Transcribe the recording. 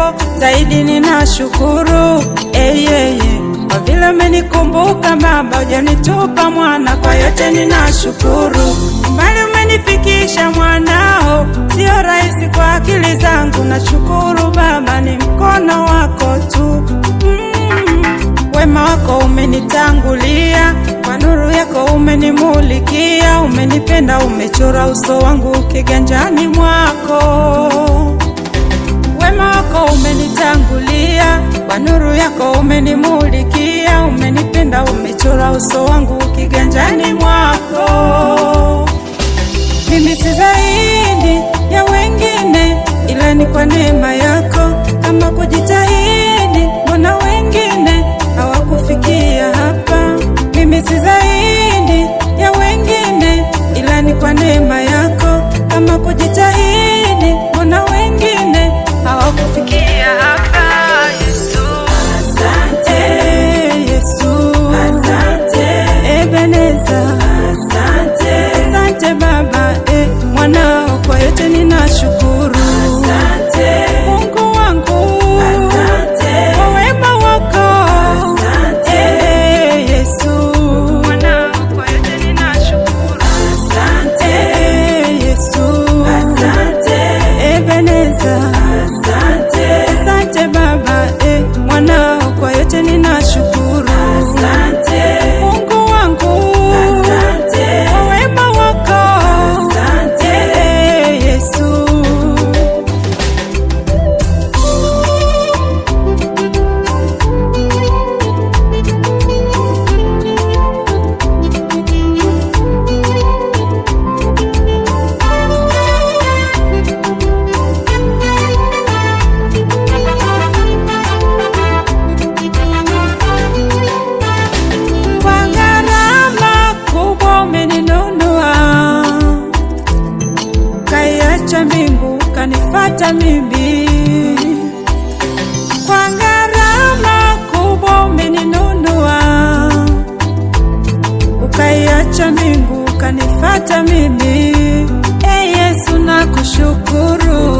yako, zaidi ninashukuru. Kwa vile umenikumbuka Baba, hujanitupa mwana, kwa yote ninashukuru. Mbali umenifikisha mwanao, sio rahisi kwa akili zangu. Nashukuru Baba, ni mkono wako tu. Wema wako umenitangulia, kwa nuru yako umenimulikia. Umenipenda, umechora uso wangu kiganjani mwako. Wema wako umenitangulia, kwa nuru yako umenimulikia. Umenipenda, umechora uso wangu kiganjani mwako. Mimi si zaidi ya wengine, ila ni kwa neema yako. Kama kujitahidi, mbona wengine hawakufikia hapa? Mimi si zaidi ya wengine, ila ni kwa neema yako. Kama kujitahidi, mbona wengine hawakufikia hapa? Yesu, asante. Yesu, asante. Ebeneza, asante. Asante Baba, mwanao, kwa yote ninashukuru. Asante Mungu wangu, asante kwa wema wako. Asante Yesu, mwanao, kwa yote ninashukuru. Asante Yesu, asante. Ebeneza, asante. Asante Baba, mwanao, kwa yote ninashukuru. Asante Mungu wangu, asante kwa wema wako. Asante Yesu. Kwa gharama kubwa umeninunua, kaiacha mbingu kanifata mimi. Kwa gharama kubwa umeninunua, ukaiacha mbingu kanifata mimi. Yesu nakushukuru.